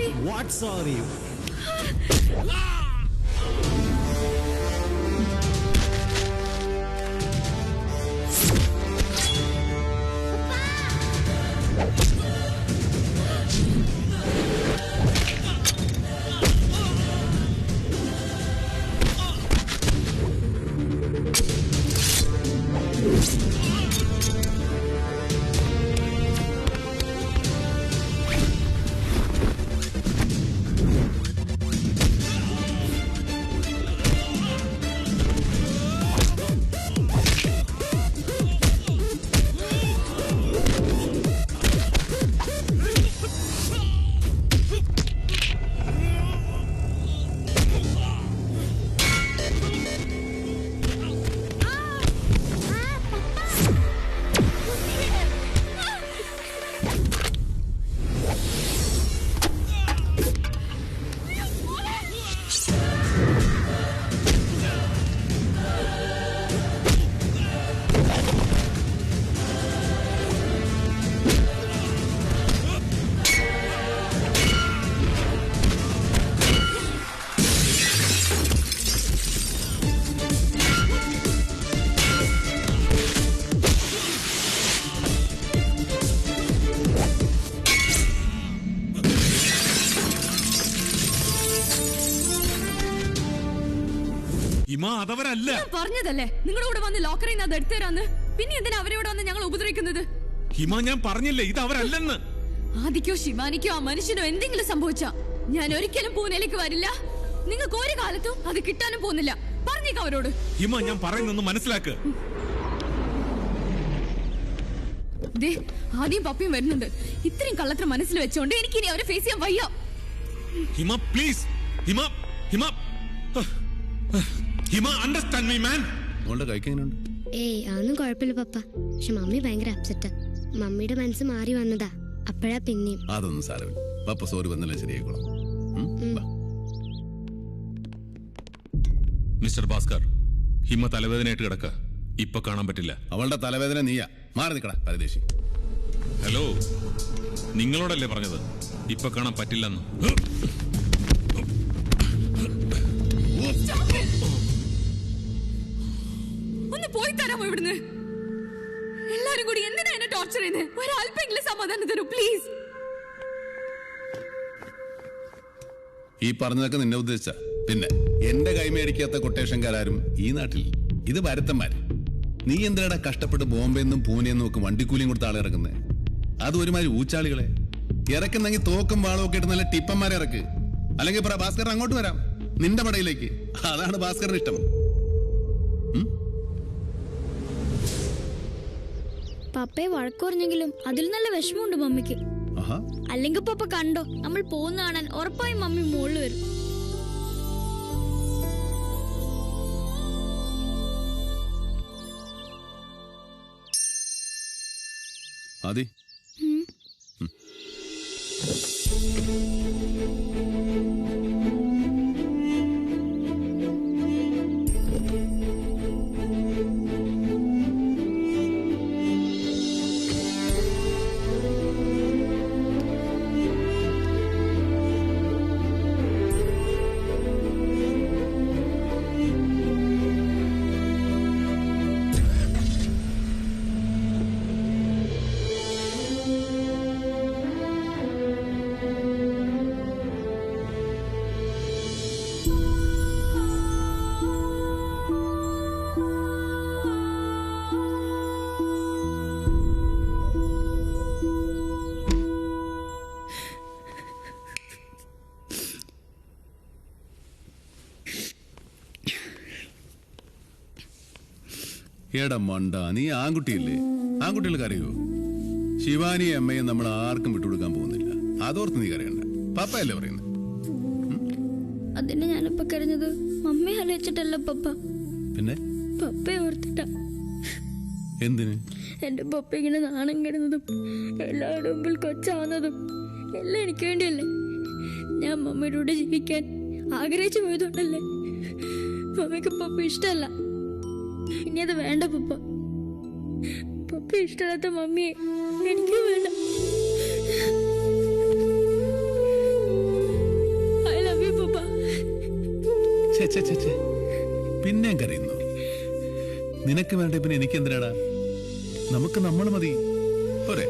sorry. What sorry? അതവരല്ല പറഞ്ഞതല്ലേ നിങ്ങളുടെ കൂടെ വന്ന് ലോക്കറിൽ നിന്ന് അത് എടുത്തുതരാന്ന്. പിന്നെ എന്തിനാ അവരോട് വന്ന് ഞങ്ങൾ ഉപദ്രവിക്കുന്നത്? ഹിമ ഞാൻ പറഞ്ഞില്ലേ ഇത് അവരല്ലെന്ന്. ആദിക്കോ ശിവാനിക്കോ ആ മനുഷ്യനോ എന്തെങ്കിലും സംഭവിച്ചാ ഞാൻ ഒരിക്കലും പൂനെയിലേക്ക് വരില്ല. നിങ്ങൾക്ക് ഒരു കാലത്തും അത് കിട്ടാനും പോകുന്നില്ല. പറഞ്ഞേക്ക അവരോട്. ഹിമ ഞാൻ പറയുന്നൊന്ന് മനസ്സിലാക്ക്. ആദ്യം പപ്പിയും വരുന്നുണ്ട്. ഇത്രയും കള്ളത്ര മനസ്സിൽ വെച്ചോണ്ട് എനിക്ക് ഇനി അവരെ ഫേസ് ചെയ്യാൻ വയ്യ. Hima please. Hima Hima Hima understand me man. മോളുടെ കൈക്കെങ്ങനെയുണ്ട്? ഏയ് അതൊന്നും കുഴപ്പമില്ല പപ്പ. പക്ഷെ മമ്മി ഭയങ്കര അപ്സെറ്റാ. മമ്മിയുടെ മനസ്സ് മാറി വന്നതാ. അപ്പോഴാ പിന്നെയും. അതൊന്നും സാരമില്ല പപ്പ. സോറി വന്നല്ലേ ശരിയായിക്കോളാം. മിസ്റ്റർ ഭാസ്കർ, ഹിമ തലവേദനയായിട്ട് കിടക്ക. ഇപ്പൊ കാണാൻ പറ്റില്ല. അവളുടെ തലവേദന നീയാ. മാറി നിൽക്കടാ പരദേശി. ഹലോ, നിങ്ങളോടല്ലേ പറഞ്ഞത് ഇപ്പൊ കാണാൻ പറ്റില്ലെന്ന്? ഒന്ന് പോയി തരാമോ ഇവിടുന്ന്? എല്ലാരും കൂടി എന്തിനാ എന്നെ ടോർച്ചർ ചെയ്യുന്നത്? ഒരല്പെങ്കിലും സമാധാനം തരൂ പ്ലീസ്. ഈ പറഞ്ഞതൊക്കെ നിന്നെ ഉദ്ദേശിച്ച. പിന്നെ എന്റെ കൈമേടിക്കാത്ത കൊട്ടേഷൻകാരും ഈ നാട്ടിൽ. ഇത് ഭരത്തന്മാര്. നീ എന്തിനാ കഷ്ടപ്പെട്ട് ബോംബെന്നും പൂനെന്നും ഒക്കെ വണ്ടിക്കൂലിയും കൊടുത്ത ആളെ ഇറക്കുന്നത്? അത് ഒരുമാതിരി ഊച്ചാളികളെ ഇറക്കുന്നെങ്കിൽ തോക്കും വാളും ഒക്കെ ഇട്ട് നല്ല ടിപ്പന്മാരെ ഇറക്ക്. അല്ലെങ്കിൽ ഭാസ്കർ അങ്ങോട്ട് വരാം നിന്റെ പടയിലേക്ക്. അതാണ് ഭാസ്കറിന് ഇഷ്ടം. പപ്പയെ വഴക്കുറഞ്ഞെങ്കിലും അതിൽ നല്ല വിഷമമുണ്ട് മമ്മിക്ക്. അല്ലെങ്കിൽ പപ്പ കണ്ടോ, നമ്മൾ പോകുന്ന കാണാൻ ഉറപ്പായും മമ്മി മുകളിൽ വരും. ആദി എടാ മണ്ട, നീ ആൺകുട്ടിയല്ലേ? ആൺകുട്ടികൾക്ക് അറിയോ? ശിവാനിയും അമ്മയും നമ്മൾ ആർക്കും വിട്ടുകൊടുക്കാൻ പോകുന്നില്ല. അതോർത്ത് നീ കരയണ്ട. പപ്പയല്ലേ പറയുന്നത്? അതിന് ഞാനിപ്പോ കരഞ്ഞത് മമ്മി ആലോചിച്ചിട്ടല്ല പപ്പ. പിന്നെ പപ്പയെ ഓർത്തിട്ടാ. എന്തിന്? എന്റെ പപ്പ ഇങ്ങനെ നാണം കെടുന്നതും എല്ലാവരുടെ മുമ്പിൽ കൊച്ചാവുന്നതും എല്ലാം എനിക്ക് വേണ്ടിയല്ലേ. ഞാൻ മമ്മിയുടെ കൂടെ ജീവിക്കാൻ ആഗ്രഹിച്ചു പോയതുകൊണ്ടല്ലേ. മമ്മിക്ക് പപ്പ ഇഷ്ടമല്ല. ഇനി അത് വേണ്ട പപ്പ. പപ്പ ഇഷ്ടമില്ലാത്ത മമ്മിയെ എനിക്ക് വേണ്ട. പിന്നെയും കരയുന്നു. നിനക്ക് വേണ്ട പിന്നെ എനിക്ക് എന്തിനാടാ? നമുക്ക് നമ്മൾ മതി പോരെ.